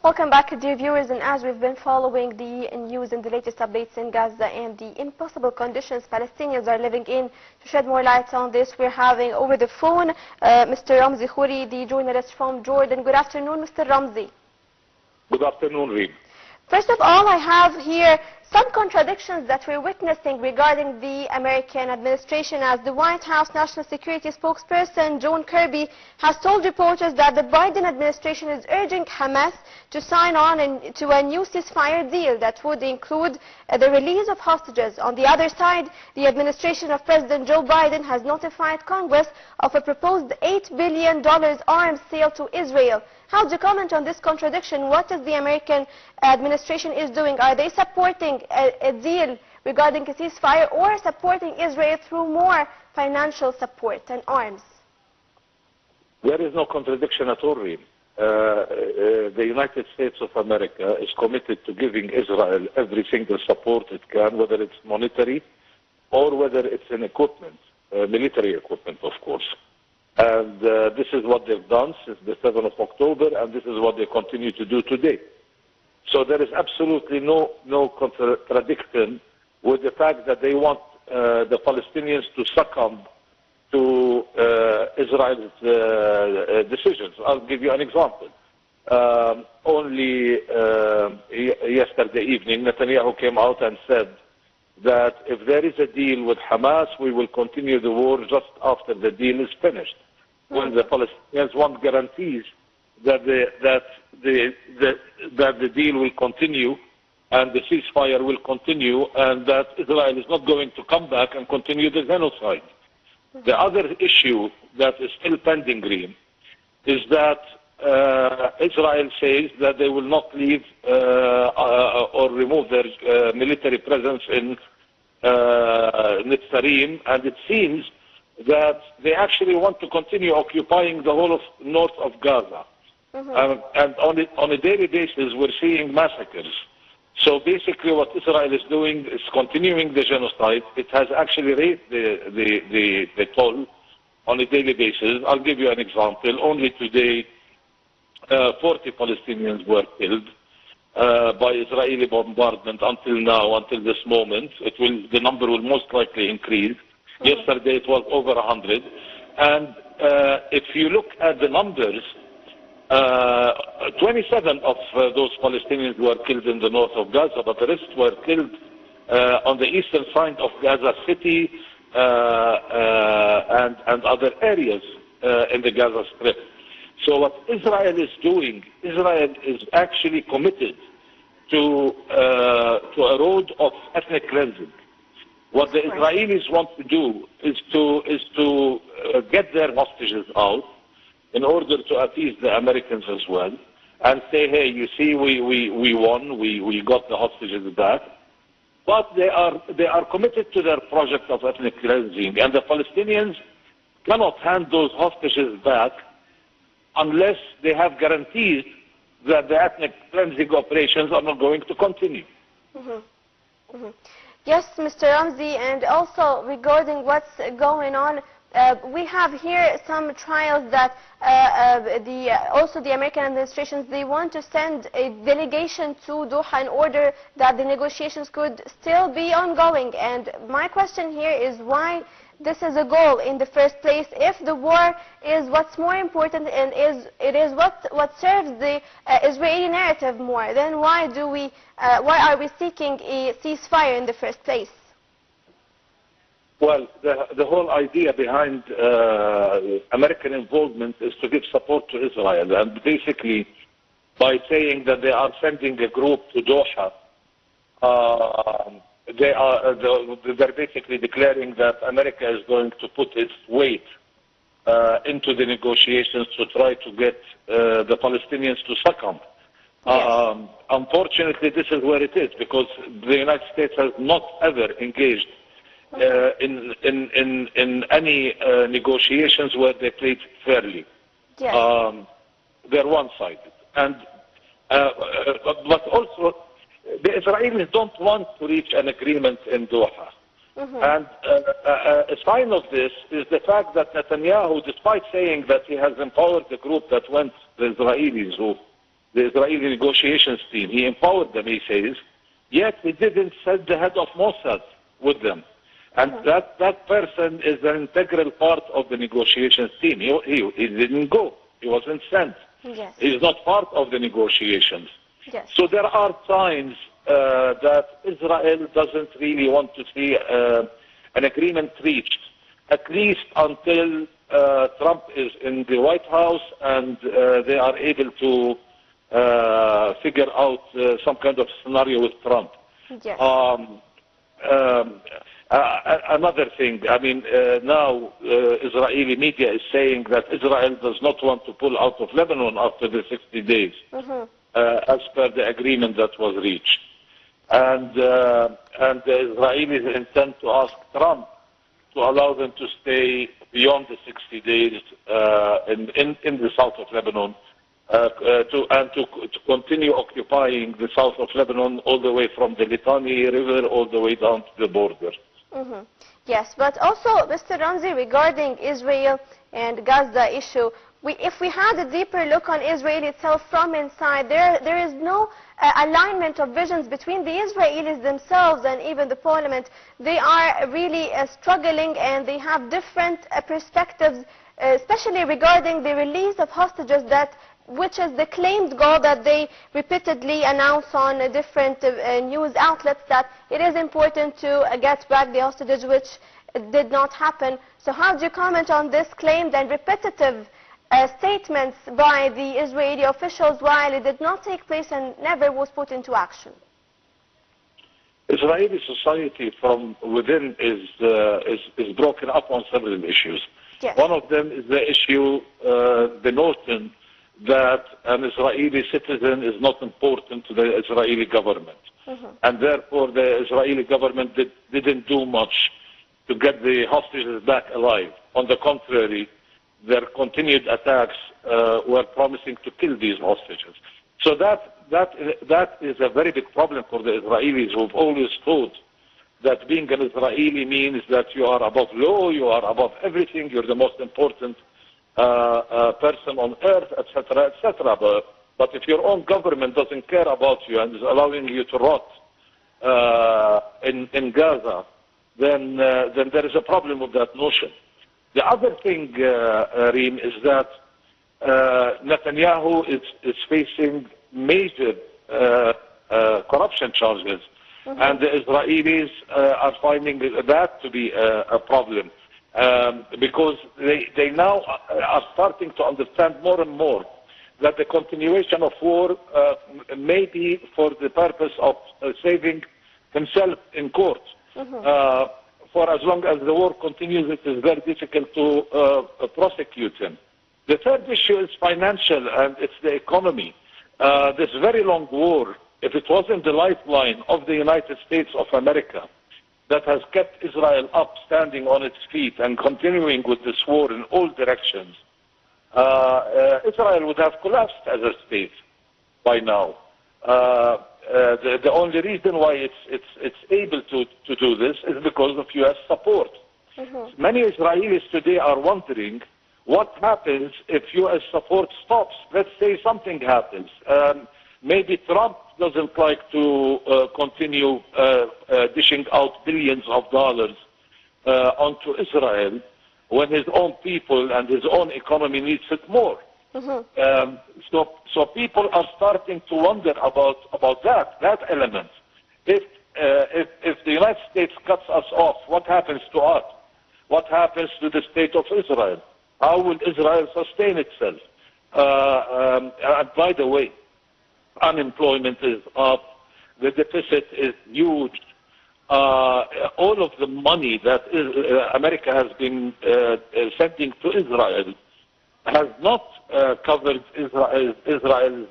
Welcome back, dear viewers, and as we've been following the news and the latest updates in Gaza and the impossible conditions Palestinians are living in, to shed more light on this, we're having over the phone Mr. Ramzy Khoury, the journalist from Jordan. Good afternoon, Mr. Ramzy. Good afternoon, Reem. First of all, I have here some contradictions that we're witnessing regarding the American administration, as the White House National Security spokesperson John Kirby has told reporters that the Biden administration is urging Hamas to sign on to a new ceasefire deal that would include the release of hostages. On the other side, the administration of President Joe Biden has notified Congress of a proposed $8 billion arms sale to Israel. How do you comment on this contradiction? What is the American administration is doing? Are they supporting a deal regarding a ceasefire, or supporting Israel through more financial support and arms? There is no contradiction at all, Reem. The United States of America is committed to giving Israel every single support it can, whether it's monetary or whether it's in equipment, military equipment, of course. And this is what they've done since the 7th of October, and this is what they continue to do today. So there is absolutely no contradiction with the fact that they want the Palestinians to succumb to Israel's decisions. I'll give you an example. Only yesterday evening, Netanyahu came out and said that if there is a deal with Hamas, we will continue the war just after the deal is finished. When the Palestinians want guarantees that the deal will continue and the ceasefire will continue, and that Israel is not going to come back and continue the genocide. The other issue that is still pending, Reem, is that Israel says that they will not leave or remove their military presence in Netzarim, and it seems that they actually want to continue occupying the whole of north of Gaza. And on a daily basis, we're seeing massacres. So basically what Israel is doing is continuing the genocide. It has actually raised the toll on a daily basis. I'll give you an example. Only today, 40 Palestinians were killed by Israeli bombardment until now, until this moment. The number will most likely increase. Yesterday it was over 100. And if you look at the numbers, 27 of those Palestinians were killed in the north of Gaza, but the rest were killed on the eastern side of Gaza City and other areas in the Gaza Strip. So what Israel is doing, Israel is actually committed to a road of ethnic cleansing. What the Israelis want to do is to get their hostages out in order to appease the Americans as well, and say, hey, you see, we won, we got the hostages back. But they are committed to their project of ethnic cleansing, and the Palestinians cannot hand those hostages back unless they have guarantees that the ethnic cleansing operations are not going to continue. Yes, Mr. Ramzy, and also regarding what's going on, we have here some trials that also the American administrations, they want to send a delegation to Doha in order that the negotiations could still be ongoing. And my question here is why this is a goal in the first place, if the war is what's more important and it is what serves the Israeli narrative more, then why are we seeking a ceasefire in the first place? Well, the whole idea behind American involvement is to give support to Israel, and basically by saying that they are sending a group to Doha, they're basically declaring that America is going to put its weight into the negotiations to try to get the Palestinians to succumb. Yes. Unfortunately, this is where it is, because the United States has not ever engaged in any negotiations where they played fairly. Yes. They're one-sided. And but also, the Israelis don't want to reach an agreement in Doha. And a sign of this is the fact that Netanyahu, despite saying that he has empowered the group that went, the Israelis who the Israeli negotiations team. He empowered them, he says, yet he didn't send the head of Mossad with them. And that person is an integral part of the negotiations team. He didn't go. He wasn't sent. Yes. He's not part of the negotiations. Yes. So there are signs that Israel doesn't really want to see an agreement reached, at least until Trump is in the White House and they are able to figure out some kind of scenario with Trump. Yes. Another thing, I mean, now Israeli media is saying that Israel does not want to pull out of Lebanon after the 60 days, as per the agreement that was reached. And the Israelis intend to ask Trump to allow them to stay beyond the 60 days in the south of Lebanon, to continue occupying the south of Lebanon all the way from the Litani River all the way down to the border. Yes, but also, Mr. Ramzy, regarding Israel and Gaza issue, if we had a deeper look on Israel itself from inside, there is no alignment of visions between the Israelis themselves and even the parliament. They are really struggling, and they have different perspectives, especially regarding the release of hostages, which is the claimed goal that they repeatedly announce on different news outlets, that it is important to get back the hostages, which did not happen. So how do you comment on this claimed and repetitive statements by the Israeli officials, while it did not take place and never was put into action? Israeli society from within is broken up on several issues. Yes. One of them is the issue, the notion that an Israeli citizen is not important to the Israeli government. And therefore the Israeli government didn't do much to get the hostages back alive. On the contrary, their continued attacks were promising to kill these hostages. So that is a very big problem for the Israelis, who've always thought that being an Israeli means that you are above law, you are above everything, you're the most important person on earth, etc., etc. But if your own government doesn't care about you and is allowing you to rot in Gaza, then there is a problem with that notion. The other thing, Reem, is that Netanyahu is facing major corruption charges, and the Israelis are finding that to be a problem, because they now are starting to understand more and more that the continuation of war may be for the purpose of saving himself in court. For as long as the war continues, it is very difficult to prosecute him. The third issue is financial, and it's the economy. This very long war, if it wasn't the lifeline of the United States of America that has kept Israel up, standing on its feet, and continuing with this war in all directions, Israel would have collapsed as a state by now. The only reason why it's able to do this is because of U.S. support. Many Israelis today are wondering what happens if U.S. support stops. Let's say something happens. Maybe Trump doesn't like to continue dishing out billions of dollars onto Israel when his own people and his own economy needs it more. So people are starting to wonder about that element. If the United States cuts us off, what happens to us? What happens to the state of Israel? How will Israel sustain itself? And by the way, unemployment is up, the deficit is huge. All of the money that America has been sending to Israel has not covered Israel's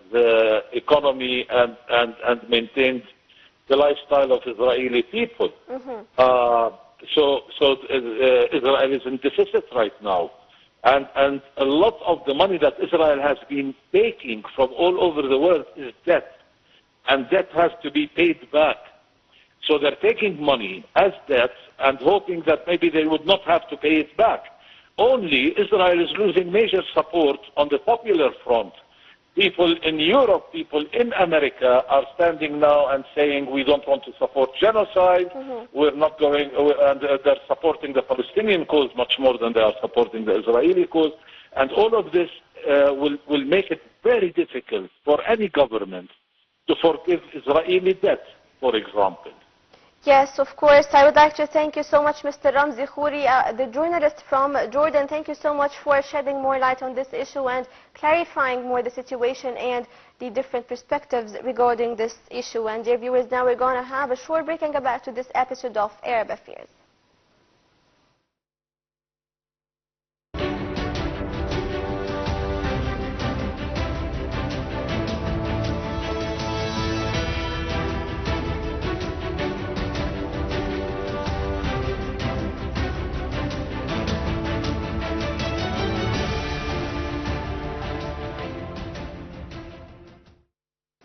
economy and maintained the lifestyle of Israeli people. So Israel is in deficit right now. And a lot of the money that Israel has been taking from all over the world is debt. And debt has to be paid back. So they're taking money as debt and hoping that maybe they would not have to pay it back. Only Israel is losing major support on the popular front. People in Europe, people in America are standing now and saying we don't want to support genocide. We're not going, and they're supporting the Palestinian cause much more than they are supporting the Israeli cause. And all of this will make it very difficult for any government to forgive Israeli debt, for example. Yes, of course. I would like to thank you so much, Mr. Ramzy Khoury, the journalist from Jordan. Thank you so much for shedding more light on this issue and clarifying more the situation and the different perspectives regarding this issue. And dear viewers, now we're going to have a short break and get back to this episode of Arab Affairs.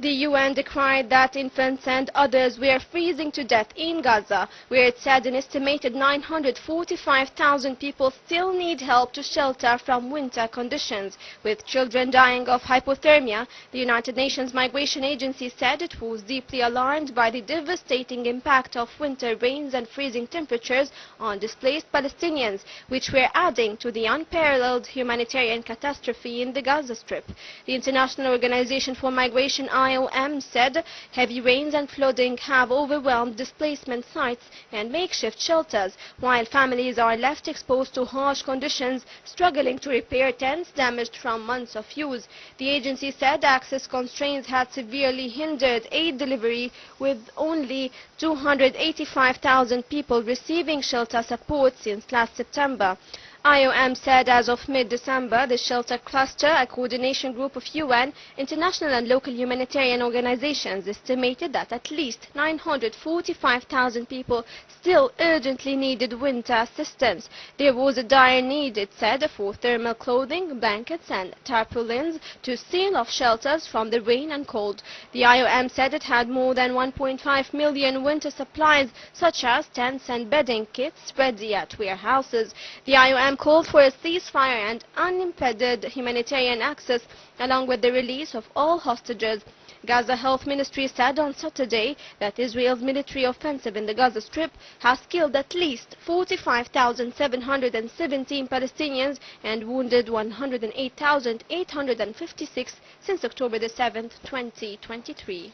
The UN decried that infants and others were freezing to death in Gaza, where it said an estimated 945,000 people still need help to shelter from winter conditions, with children dying of hypothermia. The United Nations Migration Agency said it was deeply alarmed by the devastating impact of winter rains and freezing temperatures on displaced Palestinians, which were adding to the unparalleled humanitarian catastrophe in the Gaza Strip. The International Organization for Migration, IOM, said heavy rains and flooding have overwhelmed displacement sites and makeshift shelters, while families are left exposed to harsh conditions, struggling to repair tents damaged from months of use. The agency said access constraints had severely hindered aid delivery, with only 285,000 people receiving shelter support since last September. IOM said as of mid-December, the Shelter Cluster, a coordination group of UN, international and local humanitarian organizations, estimated that at least 945,000 people still urgently needed winter assistance. There was a dire need, it said, for thermal clothing, blankets and tarpaulins to seal off shelters from the rain and cold. The IOM said it had more than 1.5 million winter supplies, such as tents and bedding kits, ready at warehouses. The IOM called for a ceasefire and unimpeded humanitarian access, along with the release of all hostages. Gaza Health Ministry said on Saturday that Israel's military offensive in the Gaza Strip has killed at least 45,717 Palestinians and wounded 108,856 since October 7, 2023.